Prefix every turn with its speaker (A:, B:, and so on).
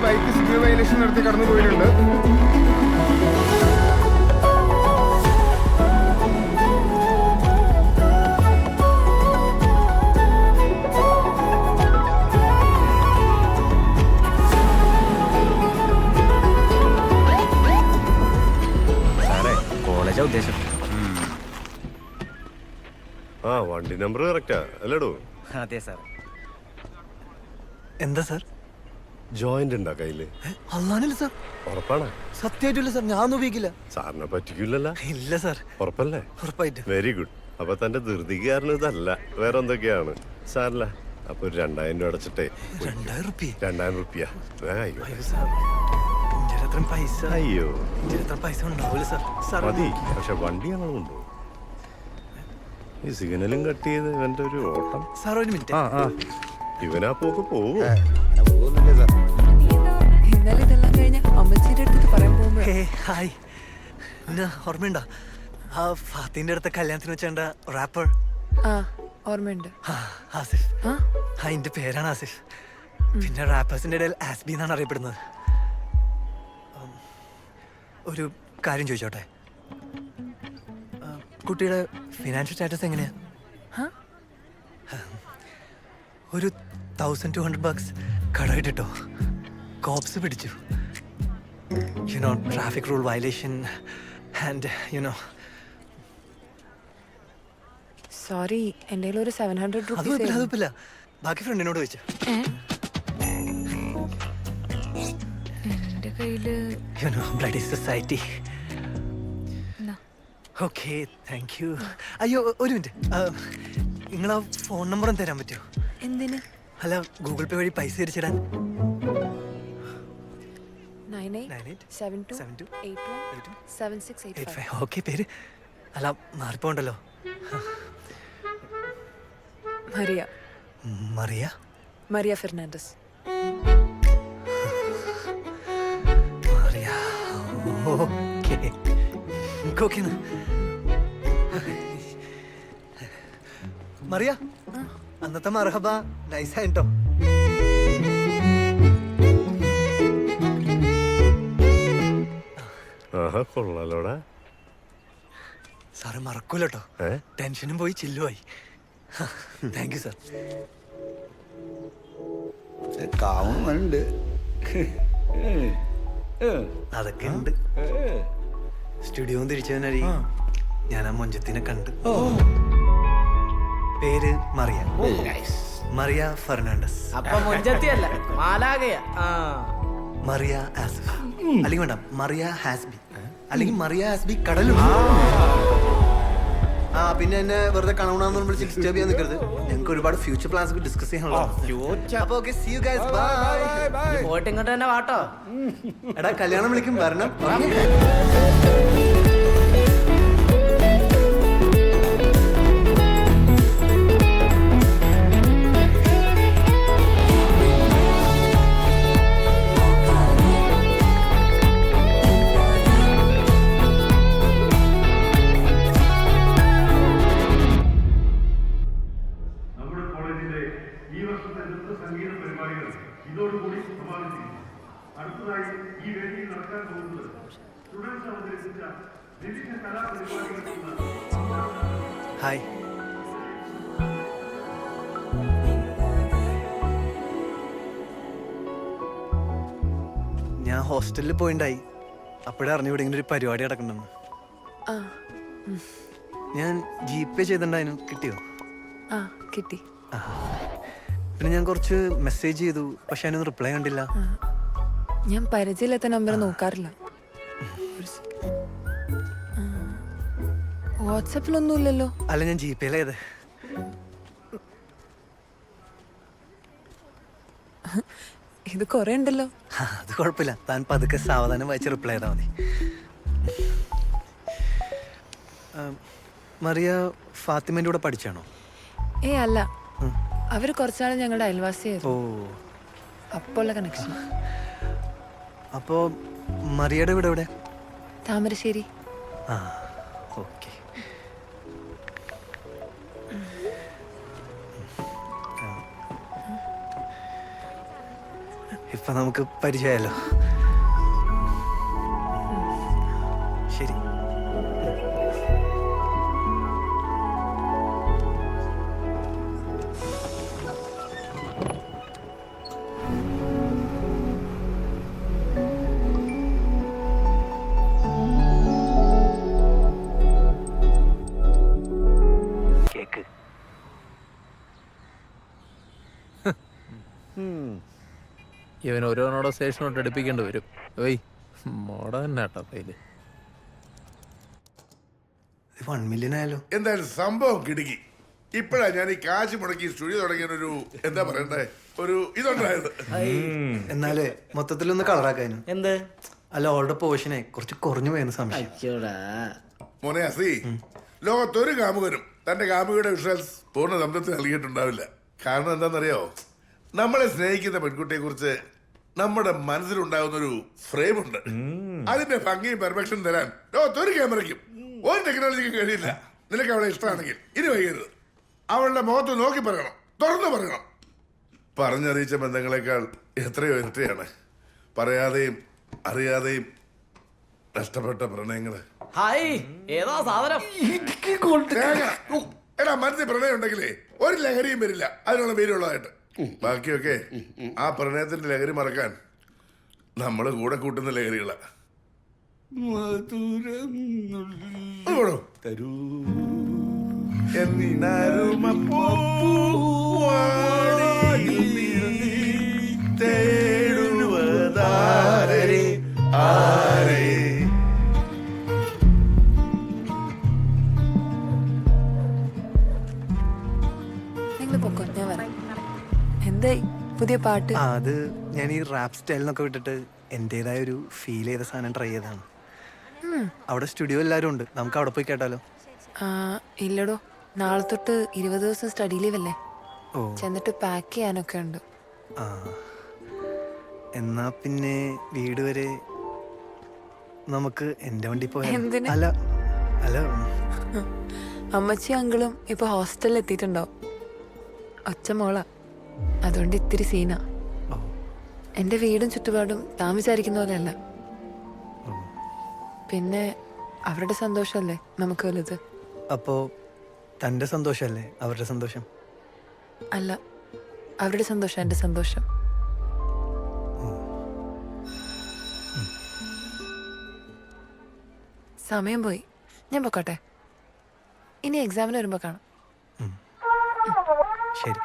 A: Bike signal violation നടത്തി കടന്നു പോയിട്ടുണ്ട്.
B: ഉദ്ദേശം
C: വണ്ടി നമ്പർ കറക്റ്റാ അല്ലേടോ?
B: അതെ സാർ.
D: എന്താ സാർ?
C: ജോയിന്റ് ഉണ്ടാ കയ്യില്?
D: അല്ലാന്നില്ല സാർ.
C: ഉറപ്പാണോ?
D: സത്യമായിട്ടില്ല സാർ, ഞാൻ ഉപയോഗിക്കില്ല.
C: സാറിനെ പറ്റിക്കില്ലല്ലോ?
D: ഇല്ല സാർ.
C: ഉറപ്പല്ലേ?
D: ഉറപ്പായിട്ട്.
C: Very good. അപ്പൊ തന്റെ ധൃതിക്ക് കാരണം ഇതല്ല, വേറെ എന്തൊക്കെയാണ്. സാറില്ല അപ്പൊ ഒരു 2000 രൂപ അടച്ചിട്ടേ. 2000 റുപ്യ?
D: പൈസ
C: അയ്യോ
D: പൈസ ഉണ്ടാവില്ല സാർ.
C: മതി, പക്ഷെ വണ്ടി ഞങ്ങൾ കൊണ്ടുപോകും. ഈ സിഗ്നലും കട്ട് ചെയ്ത് ഇവന്റെ ഒരു ഓട്ടം.
D: സാർ ഒരു മിനിറ്റ്.
C: ഇവനാ പോക്ക് പോവോ?
E: ഇന്നലെ ഇതെല്ലാം കഴിഞ്ഞ് അമ്മച്ചിയുടെ അടുത്ത് പറയാൻ പോകുമ്പോ
D: ഹായ്, ഓർമ്മയുണ്ടോ ആ ഫാത്തിന്റെ അടുത്ത കല്യാണത്തിന് വെച്ചേണ്ട റാപ്പർ?
E: ഓർമ്മയുണ്ട്.
D: ആസിഫ്. എന്റെ പേരാണ് ആസിഫ്. പിന്നെ റാപ്പേഴ്സിന്റെ ഇടയിൽ ആസ്ബി എന്നാണ് അറിയപ്പെടുന്നത്. ഒരു കാര്യം ചോദിച്ചോട്ടെ, കുട്ടിയുടെ ഫിനാൻഷ്യൽ സ്റ്റാറ്റസ് എങ്ങനെയാ? ഒരു $1200 കടയിട്ടോ കോപ്സ് പിടിച്ചു. You know traffic rule violation and you know.
E: Sorry, എൻ്റെ ഒരു 700
D: അത് കുഴപ്പമില്ല, ബാക്കി ഫ്രണ്ടിനോട് ചോദിച്ചു.
E: എൻ്റെ കയ്യില്
D: you know bloody society. Okay, thank you. അയ്യോ ഒരു മിനിറ്റ്, നിങ്ങളാ ഫോൺ നമ്പറും തരാൻ പറ്റുമോ?
E: എന്തിന്?
D: അല്ല, ഗൂഗിൾ പേ വഴി പൈസ തിരിച്ചിടാൻ.
E: 987282817685.
D: ഓക്കെ, പേര്? അല്ല, മാറിപ്പോണ്ടല്ലോ.
E: മറിയ.
D: മറിയ?
E: മറിയ ഫെർണാണ്ടസ്.
D: മറിയ, ഓക്കെ. ഓക്കെ മറിയ, അന്നത്തെ മർഹബ നൈസായിട്ടോ.
C: കൊള്ളാലോടാ.
D: സാറ് മറക്കൂലട്ടോ. ടെൻഷനും പോയി ചില്ലുമായി. Thank you sir.
F: കാവുന്നുണ്ട്,
D: അതൊക്കെ ഉണ്ട്. സ്റ്റുഡിയോ തിരിച്ചവനരി ഞാൻ ആ മൊഞ്ചത്തിനെ കണ്ട്. പേര് മറിയ. മറിയ ഫെർണാണ്ടസ്.
G: അപ്പൊ മൊഞ്ചത്തിയല്ല, മാലാകയാ.
D: മറിയ ആസ്ബി, അല്ലെങ്കിൽ വേണ്ട മറിയ ഹാസ്ബി, അല്ലെങ്കിൽ മറിയ ഹാസ്ബി കടലും. പിന്നെ എന്നെ വെറുതെ കാണണമെന്ന് വിളിച്ച് ഡിസ്റ്റർബ് ചെയ്യാൻ നിൽക്കരുത്. ഞങ്ങൾക്ക് ഒരുപാട് ഫ്യൂച്ചർ പ്ലാൻസ് ഡിസ്കസ് ചെയ്യാനുള്ള. അപ്പൊ okay, see you guys, bye.
G: പോയിട്ട് ഇങ്ങോട്ട് തന്നെ വാട്ടോ.
D: എടാ, കല്യാണം വിളിക്കും, വരണം.
H: ഇതോടുകൂടി സമാപിച്ചിരിക്കുന്നു. അടുത്തതായി ഈ വേദിയിൽ നടക്കാൻ പോകുന്നത് സ്റ്റുഡൻസ് അവതരിപ്പിച്ച വിവിധ കലാപരിപാടികൾക്കുള്ള.
D: ഹായ്. ഞാൻ ഹോസ്റ്റലിൽ പോയിണ്ടായി. അപ്പോഴേ അറിഞ്ഞു ഇവിടെ ഇങ്ങനെ ഒരു പരിപാടി നടക്കണ്ടെന്ന്. ഞാൻ GPay ചെയ്തിട്ടുണ്ടായിരുന്നു, കിട്ടിയോ?
E: കിട്ടി.
D: പിന്നെ ഞാൻ കുറച്ച് മെസ്സേജ് ചെയ്തു, പക്ഷെ അതിനൊന്നും റിപ്ലൈ കണ്ടില്ല.
E: ഞാൻ പരിചയമില്ലാത്ത നമ്പർ നോക്കാറില്ല. വാട്സാപ്പിലൊന്നുമില്ലല്ലോ.
D: അല്ല, ഞാൻ GPay ചെയ്തേ.
E: ഇത് കൊറേ ഉണ്ടല്ലോ.
D: അത് കുഴപ്പമില്ല, താൻ പതുക്കെ സാവധാനം വായിച്ച് റിപ്ലൈ ചെയ്താൽ മതി. മറിയ ഫാത്തിമേൻ്റെ കൂടെ പഠിച്ചാണോ?
E: അല്ല, അവര് കുറച്ചാളും ഞങ്ങളുടെ അയൽവാസിയായിരുന്നു. അപ്പോൾ ഉള്ള കണക്ഷൻ.
D: അപ്പോ മറിയയുടെ വീട് എവിടെ?
E: താമരശ്ശേരി.
D: ഓക്കെ. ഇപ്പൊ നമുക്ക് പരിചയമല്ലോ. ശരി. കേക്ക്.
B: ഇവൻ ഓരോന്നോടെ സ്റ്റേഷനോട്ട് അടുപ്പിക്കേണ്ടി വരും. ഓയ് മോഡേൺ ആട്ടോ കയ്യില്.
D: 1 million ആയാലോ?
I: എന്തായാലും സംഭവം കിടുക്കി. ഇപ്പഴാ ഞാൻ ഈ കാശ് മുടക്കി സ്റ്റുഡിയോ തുടങ്ങിയൊരു എന്താ പറയണ്ടേ ഒരു ഇതുണ്ടായത്.
D: എന്നാലേ മൊത്തത്തിലൊന്ന് കളറാക്കാനും.
G: എന്ത്?
D: അല്ല, അവളുടെ പോഷനെ കുറച്ച് കുറഞ്ഞു പോയെന്ന് സംശയം.
G: അയ്യോടാ.
I: മോനെ അസി, ലോകത്തൊരു കാമുകനും തന്റെ കാമുകയുടെ വിഷ്വൽസ് പൂർണ്ണ സംതൃപ്തി നൽകിയിട്ടുണ്ടാവില്ല. കാരണം എന്താണെന്നറിയോ, നമ്മളെ സ്നേഹിക്കുന്ന പെൺകുട്ടിയെ കുറിച്ച് നമ്മുടെ മനസ്സിലുണ്ടാകുന്ന ഒരു ഫ്രെയിം ഉണ്ട്. അതിന്റെ ഭംഗിയും പെർഫെക്ഷൻ തരാൻ ലോകത്തൊരു ക്യാമറയ്ക്കും ഒരു ടെക്നോളജിക്കും കഴിയില്ല. നിനക്ക് അവളെ ഇഷ്ടമാണെങ്കിൽ ഇനി വൈകരുത്. അവളുടെ മുഖത്ത് നോക്കി പറയണം, തുറന്നു പറയണം. പറഞ്ഞറിയിച്ച ബന്ധങ്ങളെക്കാൾ എത്രയോ ഇരട്ടിയാണ് പറയാതെയും അറിയാതെയും നഷ്ടപ്പെട്ട പ്രണയങ്ങള്.
G: ഹായ്, ഏതാ സാധനം?
I: തേങ്ങ. എടാ, മനസ്സിൽ പ്രണയം ഉണ്ടെങ്കിലേ ഒരു ലഹരിയും വരില്ല അതിനുള്ള പേരുള്ളതായിട്ട്. ബാക്കിയൊക്കെ ആ പ്രണയത്തിന്റെ ലഹരി മറക്കാൻ നമ്മള് കൂടെ കൂട്ടുന്ന ലഹരികളാ.
F: തരൂ
I: തേടുവതാരേ ആരേ.
E: നിങ്ങൾ പൊക്കോ, ഞാൻ വരാം. എന്തായി പുതിയ പാട്ട്?
D: അത് ഞാൻ ഈ റാപ്പ് സ്റ്റൈലിനൊക്കെ വിട്ടിട്ട് എന്റേതായ ഒരു ഫീൽ ചെയ്ത സാധനം ട്രൈ ചെയ്തതാണ്. അവിടെ സ്റ്റുഡിയോ എല്ലാവരും ഉണ്ട്, നമുക്ക് അവിടെ പോയി കേട്ടാലോ?
E: ഇല്ലടോ, നാളെ തൊട്ട് 20 ദിവസം സ്റ്റഡി ലീവ് അല്ലേ.
D: ഓ,
E: ചെന്നിട്ട് പാക്ക് ചെയ്യാനൊക്കെ ഉണ്ട്.
D: ആ, എന്നാ പിന്നെ വീട് വരെ നമുക്ക് എന്റെ വണ്ടി പോയാലോ?
E: എന്തിന്?
D: അല്ല അല്ല,
E: അമ്മച്ചി അങ്കിളും ഇപ്പൊ ഹോസ്റ്റലിൽ എത്തിയിട്ടുണ്ടാവും. ഒച്ച മോളാ, അതുകൊണ്ട് ഇത്തിരി സീനാ.
D: ഓ,
E: എന്റെ വീടും ചുറ്റുപാടും താൻ വിചാരിക്കുന്ന പോലെയല്ല. പിന്നെ അവരുടെ സന്തോഷമല്ലേ നമുക്ക് വലുത്.
D: അപ്പോ തന്റെ സന്തോഷല്ലേ അവരുടെ സന്തോഷം?
E: അല്ല, അവരുടെ സന്തോഷം എന്റെ സന്തോഷം. സമയം പോയി, ഞാൻ പൊക്കോട്ടെ. ഇനി എക്സാമിന് വരുമ്പോ കാണാം.
D: ശരി.